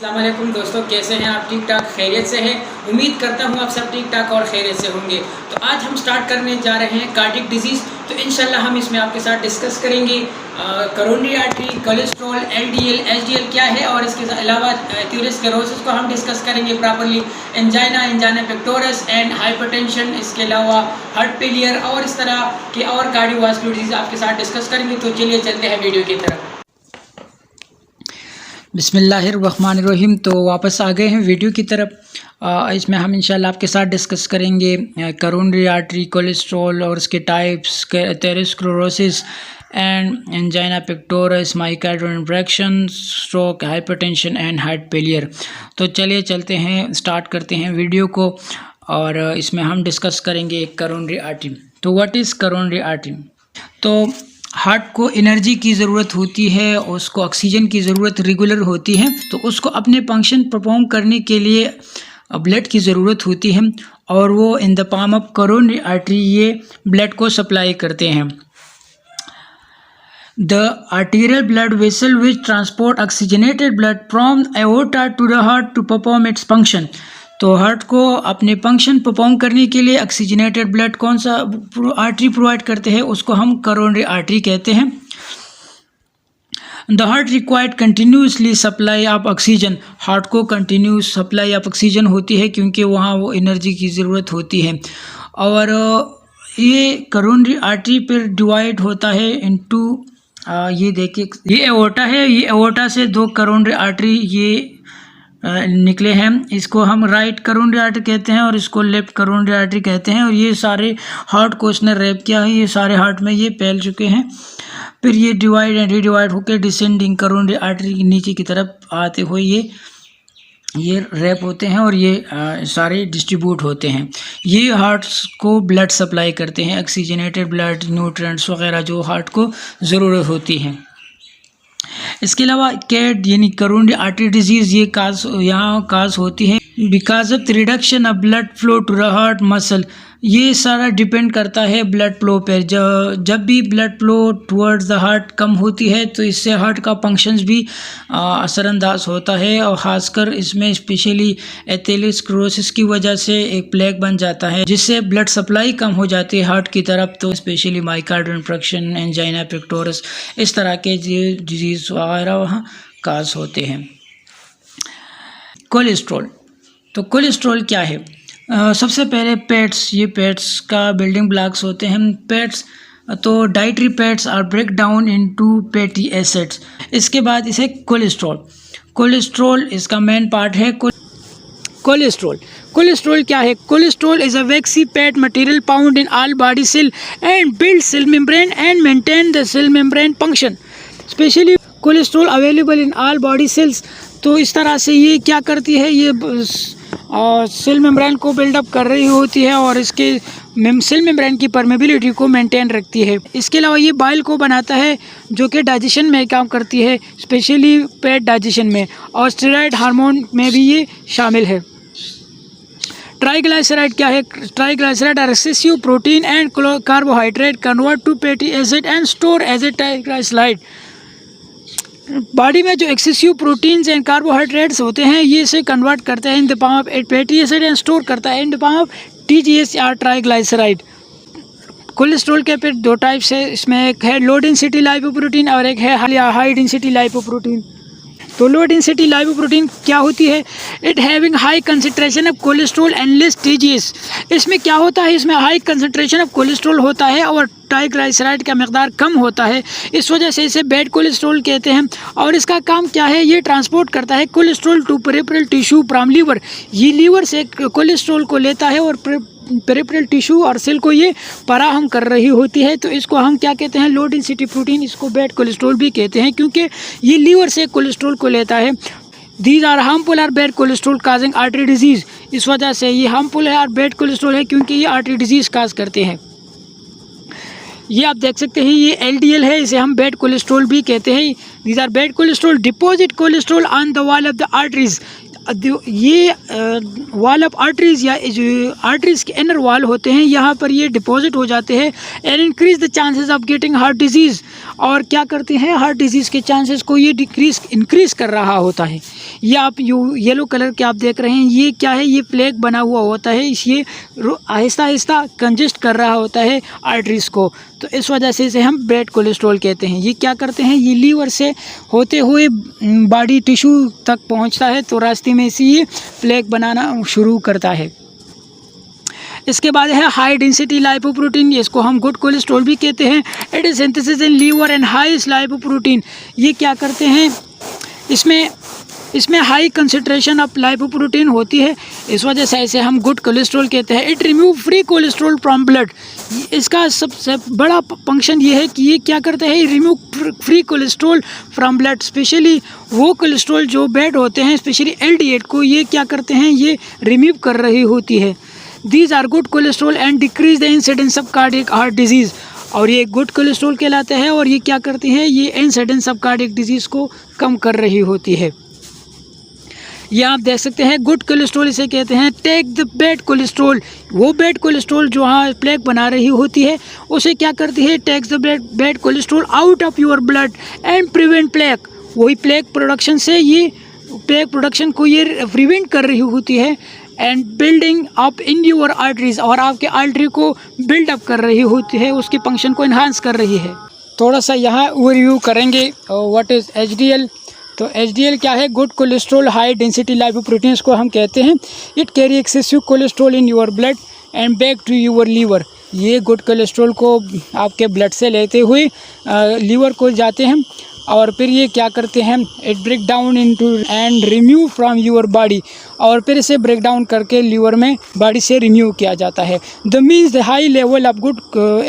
अस्सलाम वालेकुम दोस्तों, कैसे हैं आप? ठीक ठाक खैरियत से हैं? उम्मीद करता हूँ आप सब ठीक ठाक और खैरियत से होंगे। तो आज हम स्टार्ट करने जा रहे हैं कार्डियक डिजीज़। तो इंशाल्लाह हम इसमें आपके साथ डिस्कस करेंगे coronary artery, cholesterol, LDL, HDL क्या है, और इसके अलावा एथेरोस्क्लेरोसिस को हम डिस्कस करेंगे properly, angina pectoralis and hypertension, इसके अलावा हार्ट फेलियर और इस तरह के और कार्डियोवास्कुलर डिजीज़ आपके साथ डिस्कस करेंगे। तो चलिए चलते हैं वीडियो की तरफ। बिस्मिल्लाहिर्रहमानिर्रहीम। तो वापस आ गए हैं वीडियो की तरफ। इसमें हम इंशाल्लाह आपके साथ डिस्कस करेंगे करोनरी आर्टरी, कोलेस्ट्रॉल और उसके types, atherosclerosis and angina pectoralis, myocardial infarction, stroke, hypertension and heart failure. तो चलिए चलते हैं, स्टार्ट करते हैं वीडियो को। और इसमें हम डिस्कस करेंगे करोनरी आर्टरी। तो व्हाट इज़ करोनरी आर्टरी? तो हार्ट को एनर्जी की ज़रूरत होती है, उसको ऑक्सीजन की ज़रूरत रेगुलर होती है, तो उसको अपने फंक्शन परफॉर्म करने के लिए ब्लड की ज़रूरत होती है, और वो in the palm of coronary artery ये ब्लड को सप्लाई करते हैं। The arterial blood vessel which transport oxygenated blood from aorta to the heart to perform its function. तो हार्ट को अपने फंक्शन परफॉर्म करने के लिए ऑक्सीजनेटेड ब्लड कौन सा आर्टरी प्रोवाइड करते हैं, उसको हम करोनरी आर्टरी कहते हैं। The heart required continuously supply of oxygen. Heart को कंटिन्यूस सप्लाई ऑफ ऑक्सीजन होती है क्योंकि वहाँ वो एनर्जी की ज़रूरत होती है। और ये करोनरी आर्टरी पर डिवाइड होता है इनटू, ये देखिए, ये एओर्टा है, ये एओर्टा से दो करोनरी आर्टरी ये निकले हैं। इसको हम राइट करोनरी आर्टरी कहते हैं और इसको लेफ्ट करोनरी आर्टरी कहते हैं। और ये सारे हार्ट को इसने रैप किया है, ये सारे हार्ट में ये फैल चुके हैं। फिर ये डिवाइड एंड रीडिवाइड होकर डिसेंडिंग करोनरी आर्टरी के नीचे की तरफ आते हुए ये रैप होते हैं और ये सारे डिस्ट्रीब्यूट होते हैं। ये हार्ट्स को ब्लड सप्लाई करते हैं, ऑक्सीजनेटेड ब्लड, न्यूट्रिएंट्स वगैरह जो हार्ट को ज़रूरत होती है। इसके अलावा कैड यानी करोनरी आर्टरी डिजीज़ ये यहाँ काज होती है because of reduction of blood flow to the heart muscle. ये सारा डिपेंड करता है ब्लड फ्लो पर। जब भी blood flow towards the heart कम होती है तो इससे हार्ट का फंक्शंस भी असरअंदाज होता है, और ख़ासकर इसमें स्पेशली एथेरोस्क्लेरोसिस की वजह से एक प्लेग बन जाता है जिससे ब्लड सप्लाई कम हो जाती है हार्ट की तरफ। तो specially myocardial infarction, angina pectoralis, इस तरह के डिजीज़ वगैरह वहाँ काज होते हैं। कोलेस्ट्रॉल। तो कोलेस्ट्रॉल क्या है? सबसे पहले फैट्स, ये फैट्स का बिल्डिंग ब्लॉक्स होते हैं फैट्स। तो dietary fats are break down into fatty acids. इसके बाद इसे कोलेस्ट्रॉल इसका मेन पार्ट है। कोलेस्ट्रॉल क्या है? Cholesterol is a waxy fat material found in all body cell and build cell membrane and maintain the cell membrane function. Specially cholesterol available in all body cells. तो इस तरह से ये क्या करती है, ये सेल मेम्ब्रेन को बिल्डअप कर रही होती है और इसके सेल मेम्ब्रेन की परमेबिलिटी को मेंटेन रखती है। इसके अलावा ये बाइल को बनाता है जो कि डाइजेशन में काम करती है, स्पेशली फैट डाइजेशन में, और स्टेरॉयड हार्मोन में भी ये शामिल है। ट्राइग्लिसराइड क्या है? Triglyceride are excessive protein and carbohydrate convert to fatty acid and store as a triglyceride. Body में जो एक्सेसिव प्रोटीन्स एंड कार्बोहाइड्रेट्स होते हैं ये इसे कन्वर्ट करता है in the form of fatty acid and store करता है in the form of TGS या ट्राइग्लिसराइड। कोलेस्ट्रॉल के फिर दो टाइप्स है, इसमें एक है लो डेंसिटी लाइपोप्रोटीन और एक है हाई डेंसिटी लाइपोप्रोटीन। तो लो डेंसिटी लाइपोप्रोटीन क्या होती है? It having high concentration of cholesterol and less TGS। इसमें क्या होता है, इसमें हाई कंसंट्रेशन ऑफ कोलेस्ट्रॉल होता है और ट्राइग्लिसराइड का मकदार कम होता है, इस वजह से इसे बैड कोलेस्ट्रॉल कहते हैं। और इसका काम क्या है, ये ट्रांसपोर्ट करता है cholesterol to peripheral tissue from liver. ये लीवर से कोलेस्ट्रॉल को लेता है और पेरिफेरल टिश्यू और सेल को ये फराहम कर रही होती है। तो इसको हम क्या कहते हैं? Low density protein. इसको बैड कोलेस्ट्रॉल भी कहते हैं क्योंकि ये लीवर से कोलेस्ट्रॉल को लेता है। These are harmful or bad cholesterol causing artery disease. इस वजह से ये हार्मफुल है और बैड कोलेस्ट्रॉल है क्योंकि ये आर्टरी डिजीज़ काज करते हैं। ये आप देख सकते हैं, ये LDL है, इसे हम बैड कोलेस्ट्रॉल भी कहते हैं। These are bad cholesterol deposit cholesterol on the wall of the arteries. ये वॉल ऑफ आर्टरीज या जो आर्टरीज के इनर वॉल होते हैं यहाँ पर ये डिपॉजिट हो जाते हैं and increase the chances of getting heart disease, और क्या करते हैं हार्ट डिजीज़ के चांसेस को ये इंक्रीज़ कर रहा होता है। ये आप येलो कलर के आप देख रहे हैं ये क्या है, ये प्लेग बना हुआ होता है, ये आहिस्ता आहिस्ता कंजेस्ट कर रहा होता है आर्टरीज को, तो इस वजह से इसे हम बैड कोलेस्ट्रॉल कहते हैं। ये क्या करते हैं, ये लीवर से होते हुए बॉडी टिश्यू तक पहुंचता है, तो रास्ते में से ये प्लेग बनाना शुरू करता है। इसके बाद है हाई डेंसिटी लाइपोप्रोटीन, इसको हम गुड कोलेस्ट्रॉल भी कहते हैं। It is synthesis in liver and highest lipoprotein. ये क्या करते हैं, इसमें हाई कंसंट्रेशन ऑफ लाइपोप्रोटीन होती है, इस वजह से इसे हम गुड कोलेस्ट्रॉल कहते हैं। It remove free cholesterol from blood. इसका सबसे बड़ा फंक्शन ये है कि ये क्या करता है, remove free cholesterol from blood. Specially वो कोलेस्ट्रॉल जो बैड होते हैं, स्पेशली LDL को ये क्या करते हैं, ये रिमूव कर रही होती है। These are good cholesterol and decrease the incidence of cardiac heart disease. और ये गुड कोलेस्ट्रॉल कहलाते हैं और ये क्या करते हैं, ये इंसिडेंस ऑफ कार्डियक डिजीज़ को कम कर रही होती है। ये आप देख सकते हैं गुड कोलेस्ट्रॉल इसे कहते हैं। टेक द बैड कोलेस्ट्रॉल, वो बैड कोलेस्ट्रॉल जो हाँ प्लेग बना रही होती है उसे क्या करती है, takes the bad cholesterol out of your blood and prevent plaque. वही प्लेग प्रोडक्शन से ये प्लेग प्रोडक्शन को ये प्रिवेंट कर रही होती है and building up in your arteries, और आपके आर्टरी को बिल्डअप कर रही होती है, उसके फंक्शन को इन्हांस कर रही है। थोड़ा सा यहाँ ओवरव्यू करेंगे व्हाट इज़ HDL। तो HDL क्या है, good cholesterol high density lipoproteins को हम कहते हैं। It carry excessive cholesterol in your blood and back to your liver. ये गुड कोलेस्ट्रॉल को आपके ब्लड से लेते हुए लीवर को जाते हैं और फिर ये क्या करते हैं, it break down into and remove from your body, और फिर इसे ब्रेक डाउन करके लीवर में बॉडी से रिमूव किया जाता है। The means the high level of good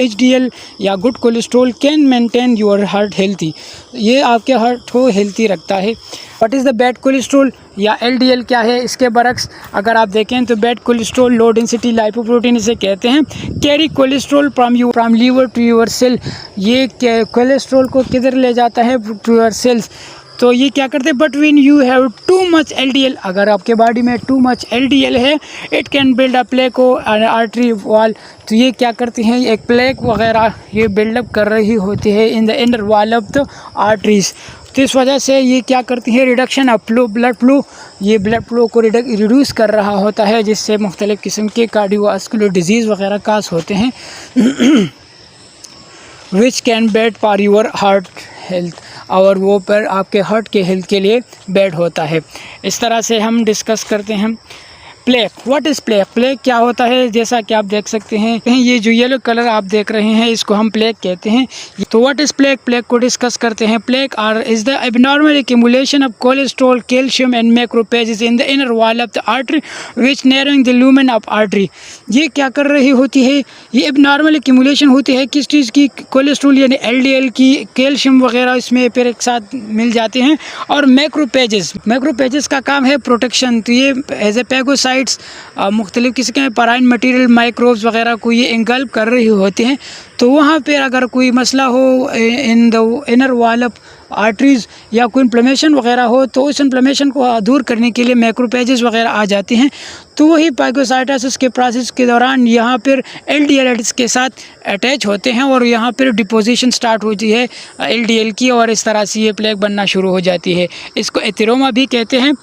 HDL या good cholesterol can maintain your heart healthy. ये आपके हार्ट को हेल्थी रखता है। What is the bad cholesterol या LDL क्या है, इसके बरक्स अगर आप देखें तो bad cholesterol low density lipoprotein इसे कहते हैं। Carry cholesterol from liver to your cell. ये कोलेस्ट्रॉल को किधर ले जाता है, टू योर सेल्स। तो ये क्या करते हैं, but when you have too much LDL, अगर आपके बॉडी में टू मच LDL है, it can build a plaque and artery wall. तो ये क्या करती हैं, एक प्लेक वगैरह ये बिल्डअप कर रही होती है इन the inner wall of the arteries. तो इस वजह से ये क्या करती है, reduction of flow, blood flow, ये ब्लड फ्लो को रिड्यूस कर रहा होता है, जिससे मुख्तलिफ़ किस्म के कार्डियोवास्कुलर डिजीज़ वगैरह काज होते हैं which can bad for your heart health, और वो पर आपके हार्ट के हेल्थ के लिए बैड होता है। इस तरह से हम डिस्कस करते हैं plague. What is plague, plague क्या होता है, जैसा कि आप देख सकते हैं ये जो येलो कलर आप देख रहे हैं इसको हम प्लेग कहते हैं। तो व्हाट इज़ प्लेग, प्लेग को डिस्कस करते हैं। Plague is the abnormal accumulation of cholesterol, calcium and macrophages in the inner wall of the artery which narrowing the lumen of artery. ये क्या कर रही होती है, ये एबनॉर्मल एक्यूमुलेशन होती है किस चीज़ की, कोलेस्ट्रॉल यानी LDL की, कैल्शियम वगैरह इसमें फिर एक साथ मिल जाते हैं, और मैक्रोपेजेस, मैक्रोपेजेस का काम है प्रोटेक्शन। तो ये एज ए पैगोसाइट्स मुख्तलिफ़ किस्म के पैराइन मटीरियल माइक्रोब्स वगैरह को ये इंगल्ब कर रही होती हैं। तो वहाँ पर अगर कोई मसला हो इन the inner wall of arteries या कोई इन्फ्लेमेशन वगैरह हो, तो उस इन्फ्लेमेशन को दूर करने के लिए मैक्रोपेजेस वगैरह आ जाती हैं। तो वही पैगोसाइटोसिस के प्रोसेस के दौरान यहाँ पर LDL इसके साथ अटैच होते हैं और यहाँ पर डिपोजिशन स्टार्ट होती है LDL की, और इस तरह से ये प्लेग बनना शुरू हो जाती है। इसको एथेरोमा भी कहते हैं।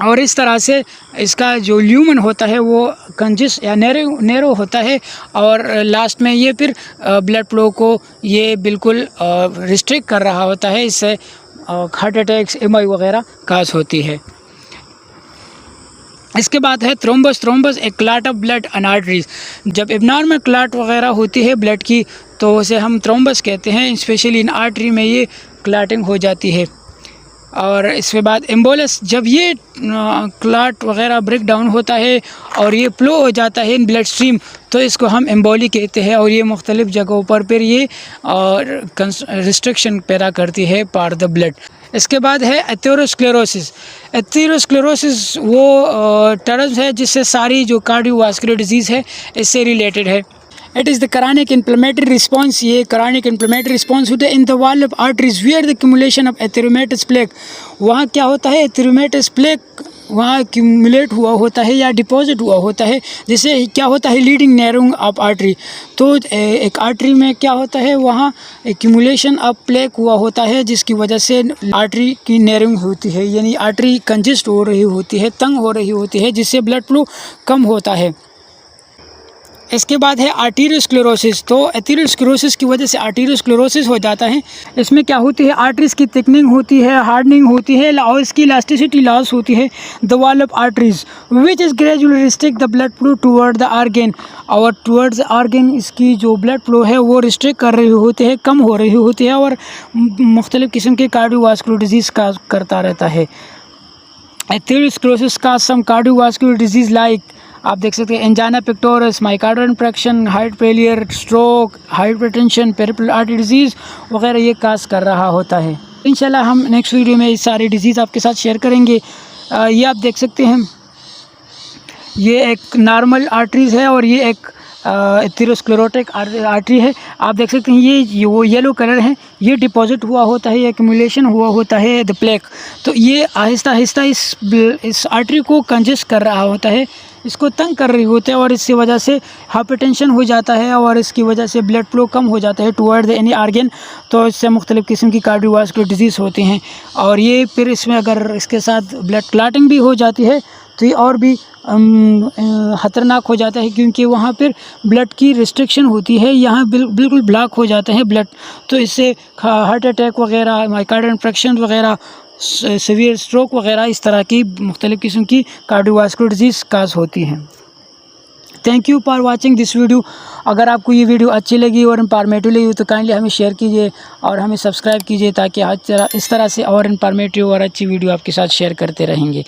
और इस तरह से इसका जो ल्यूमन होता है वो कंजिस या नैरो होता है, और लास्ट में ये फिर ब्लड फ्लो को ये बिल्कुल रिस्ट्रिक्ट कर रहा होता है। इससे हार्ट अटैक्स, MI वगैरह काज होती है। इसके बाद है थ्रोम्बस। थ्रोम्बस एक clot of blood and arteries. जब एबनॉर्मल क्लॉट वगैरह होती है ब्लड की तो उसे हम थ्रोम्बस कहते हैं। स्पेशली इन आर्टरी में ये क्लॉटिंग हो जाती है। और इसके बाद एम्बोलस, जब ये क्लॉट वगैरह ब्रेक डाउन होता है और ये फ्लो हो जाता है इन ब्लड स्ट्रीम, तो इसको हम एम्बोली कहते हैं। और ये मुख्तलिफ़ जगहों पर फिर ये रिस्ट्रिक्शन पैदा करती है पार द ब्लड। इसके बाद है एथेरोस्क्लेरोसिस। एथेरोस्क्लेरोसिस वो टर्म्स है जिससे सारी जो कार्डियोवास्कुलर डिजीज़ है इससे रिलेटेड है। It is the chronic inflammatory response. ये chronic inflammatory response होता है in the wall of arteries where the accumulation of erythematous plaque। वहाँ क्या होता है, erythematous plaque वहाँ एक्यूमुलेट हुआ होता है या डिपॉजिट हुआ होता है, जिससे क्या होता है लीडिंग नैरोइंग ऑफ आर्टरी। तो एक आर्टरी में क्या होता है, वहाँ एक्यूमुलेशन ऑफ प्लेक हुआ होता है, जिसकी वजह से आर्टरी की नैरोइंग होती है, यानी आर्टरी कंजेस्ट हो रही होती है, तंग हो रही होती है, जिससे ब्लड फ्लो कम होता है। इसके बाद है आर्टेरियोस्क्लेरोसिस। तो एथेरोस्क्लेरोसिस की वजह से आर्टेरियोस्क्लेरोसिस हो जाता है। इसमें क्या होती है, आर्टरीज की थिकनिंग होती है, हार्डनिंग होती है और इसकी इलास्टिसिटी लॉस होती है the wall of arteries which is gradually restrict the blood flow toward the organ. और टूवर्ड्स आर्गन इसकी जो ब्लड फ्लो है वो रिस्ट्रिक्ट कर रही होती है, कम हो रही होती है और मुख्तलिफ़ किस्म के कार्डियोवास्कुलर डिजीज़ का करता रहता है। एथेरोस्क्लेरोसिस का सम कार्डियोवास्कुलर डिजीज़ लाइक आप देख सकते हैं angina pectoralis, myocardial infraction, heart failure, stroke, hypertension, peripheral artery disease वगैरह ये काज कर रहा होता है। इंशाल्लाह हम नेक्स्ट वीडियो में ये सारी डिजीज़ आपके साथ शेयर करेंगे। ये आप देख सकते हैं, ये एक नॉर्मल आर्टरीज़ है और ये एक एथेरोस्क्लेरोटिक आर्टरी है। आप देख सकते हैं ये वो येलो कलर है, ये डिपॉजिट हुआ होता है, एक्यूमुलेशन हुआ होता है द प्लेक। तो ये आहिस्ता आहिस्ता इस आर्टरी को कंजेस्ट कर रहा होता है, इसको तंग कर रही होती है और इसकी वजह से हाइपरटेंशन हो जाता है और इसकी वजह से ब्लड फ्लो कम हो जाता है टुवर्ड द एनी आर्गन। तो इससे मुख्तलिफ़ किस्म की कार्डियोवास्कुलर डिजीज़ होती हैं और ये फिर इसमें अगर इसके साथ ब्लड क्लॉटिंग भी हो जाती है तो ये और भी ख़तरनाक हो जाता है, क्योंकि वहाँ पर ब्लड की रिस्ट्रिक्शन होती है, यहाँ बिल्कुल ब्लॉक हो जाते हैं ब्लड। तो इससे हार्ट अटैक वगैरह, माइकार्डियल इंफ्रैक्शन वगैरह, सीवियर स्ट्रोक वगैरह इस तरह की मुख्तलिफ़ किस्म की कार्डियोवास्कुलर डिजीज़ काज होती हैं। Thank you for watching this video. अगर आपको ये वीडियो अच्छी लगी और इंफॉर्मेटिव लगी तो काइंडली हमें शेयर कीजिए और हमें सब्सक्राइब कीजिए, ताकि इस तरह से और इंफॉर्मेटिव और अच्छी वीडियो आपके साथ शेयर करते रहेंगे।